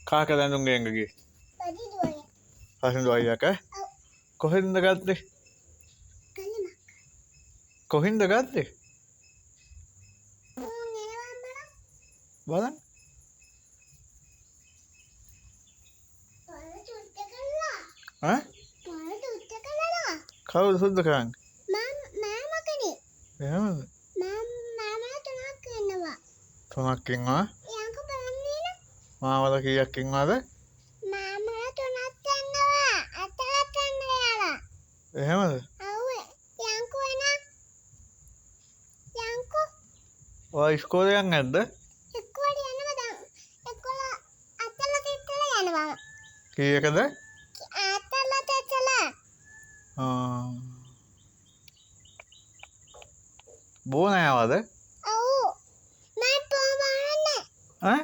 කාක දැඳුම් ගෙන්ග ගියේ? පසින් දුවයියක කොහෙන්ද ගත්තේ? කොහින්ද ගත්තේ? බලන්න. ඈ? කවුද සුද්ධ කරන්නේ? එහෙමද? තුනක් ඉන්නවා. මාමල කීයක් ඉන්නවද? එහෙමද? ඔය ඉස්කෝලේ යන්නේ නැද්ද? කීයකද? බෝ නෑවද? ඈ?